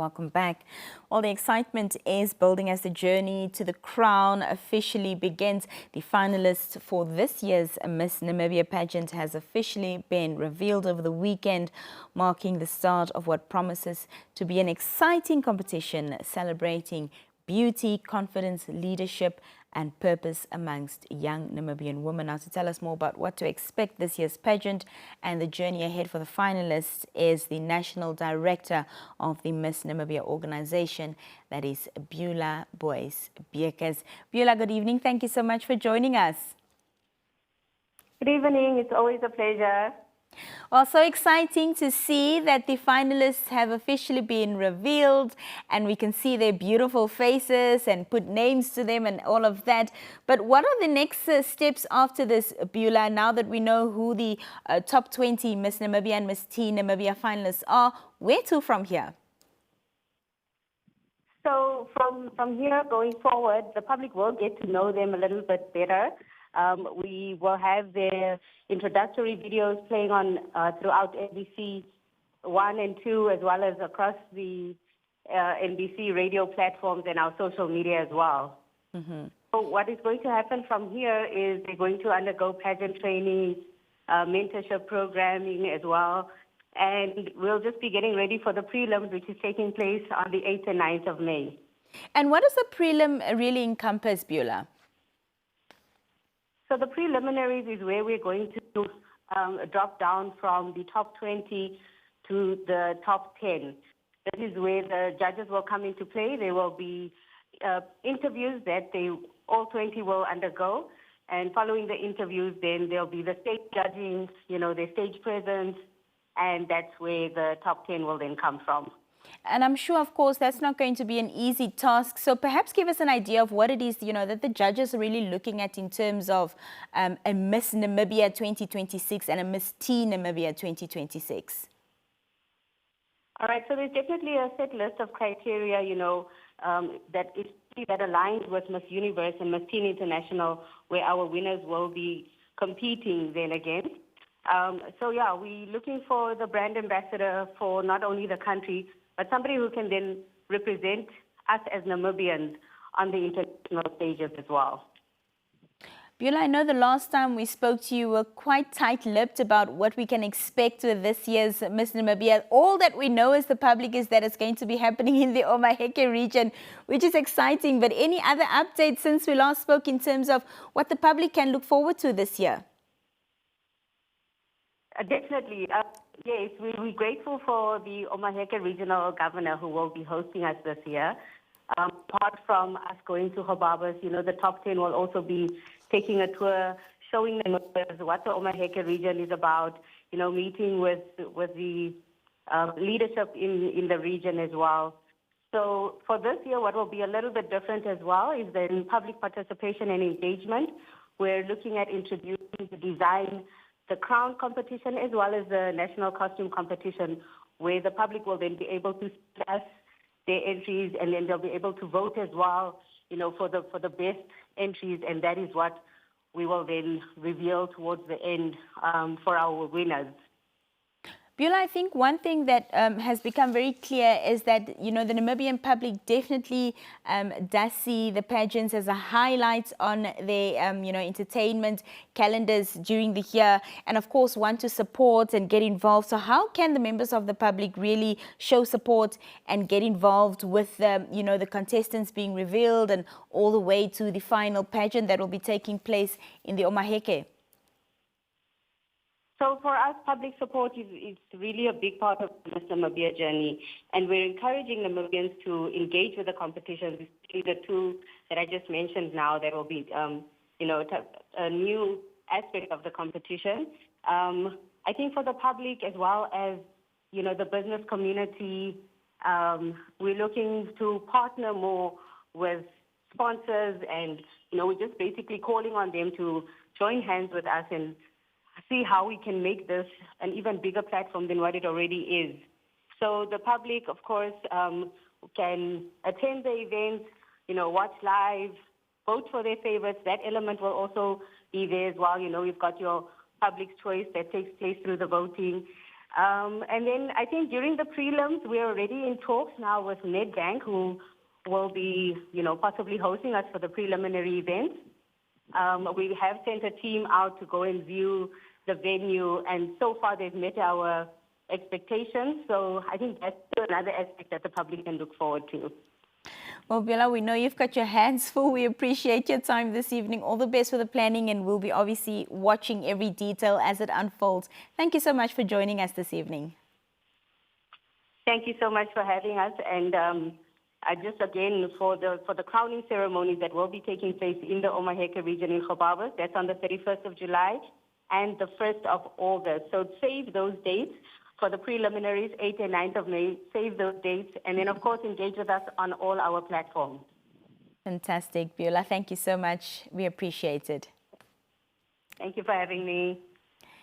Welcome back. Well, the excitement is building as the journey to the crown officially begins. The finalists for this year's Miss Namibia Pageant has officially been revealed over the weekend, marking the start of what promises to be an exciting competition celebrating beauty, confidence, leadership and purpose amongst young Namibian women. Now, to tell us more about what to expect this year's pageant and the journey ahead for the finalists is the National Director of the Miss Namibia organization, that is Beulah Boyce-Bekes. Beulah, good evening. Thank you so much for joining us. Good evening. It's always a pleasure. Well, so exciting to see that the finalists have officially been revealed and we can see their beautiful faces and put names to them and all of that. But what are the next steps after this, Beulah, now that we know who the top 20 Miss Namibia and Miss Teen Namibia finalists are? Where to from here? So from here going forward, the public will get to know them a little bit better. We will have their introductory videos playing on throughout NBC 1 and 2, as well as across the NBC radio platforms and our social media as well. Mm-hmm. So what is going to happen from here is they're going to undergo pageant training, mentorship programming as well, and we'll just be getting ready for the prelims, which is taking place on the 8th and 9th of May. And what does the prelim really encompass, Beulah? So the preliminaries is where we're going to drop down from the top 20 to the top 10. This is where the judges will come into play. There will be interviews that all 20 will undergo. And following the interviews, then there'll be the stage judging, their stage presence, and that's where the top 10 will then come from. And I'm sure, of course, that's not going to be an easy task. So perhaps give us an idea of what it is, that the judges are really looking at in terms of a Miss Namibia 2026 and a Miss Teen Namibia 2026. All right. So there's definitely a set list of criteria, that aligns with Miss Universe and Miss Teen International, where our winners will be competing then again. We're looking for the brand ambassador for not only the country, but somebody who can then represent us as Namibians on the international stages as well. Beulah, I know the last time we spoke to you were quite tight-lipped about what we can expect with this year's Miss Namibia. All that we know as the public is that it's going to be happening in the Omaheke region, which is exciting. But any other updates since we last spoke in terms of what the public can look forward to this year? Definitely. Yes, we're grateful for the Omaheke Regional Governor who will be hosting us this year. Apart from us going to Hobabas, the top 10 will also be taking a tour, showing them what the Omaheke region is about, meeting with the leadership in the region as well. So for this year, what will be a little bit different as well is the public participation and engagement. We're looking at introducing the design, the crown competition, as well as the national costume competition, where the public will then be able to discuss their entries, and then they'll be able to vote as well, for the best entries, and that is what we will then reveal towards the end for our winners. Beulah, I think one thing that has become very clear is that, the Namibian public definitely does see the pageants as a highlight on their, entertainment calendars during the year and, of course, want to support and get involved. So how can the members of the public really show support and get involved with, the contestants being revealed and all the way to the final pageant that will be taking place in the Omaheke? So for us, public support is really a big part of the Miss Namibia journey, and we're encouraging Namibians to engage with the competitions, especially the two that I just mentioned now that will be, a new aspect of the competition. I think for the public as well as, the business community, we're looking to partner more with sponsors and, we're just basically calling on them to join hands with us and see how we can make this an even bigger platform than what it already is. So the public, of course, can attend the events, watch live, vote for their favorites. That element will also be there as well. We've got your public choice that takes place through the voting. And then I think during the prelims, we're already in talks now with Nedbank, who will be, possibly hosting us for the preliminary events. We have sent a team out to go and view the venue, and so far they've met our expectations. So I think that's another aspect that the public can look forward to. Well, Bella, we know you've got your hands full. We appreciate your time this evening. All the best for the planning, and we'll be obviously watching every detail as it unfolds. Thank you so much for joining us this evening. Thank you so much for having us. And just again, for the crowning ceremonies that will be taking place in the Omaheke region in Gobabis, that's on the 31st of July and the 1st of August. So save those dates. For the preliminaries, 8th and 9th of May, save those dates. And then, of course, engage with us on all our platforms. Fantastic, Beulah. Thank you so much. We appreciate it. Thank you for having me.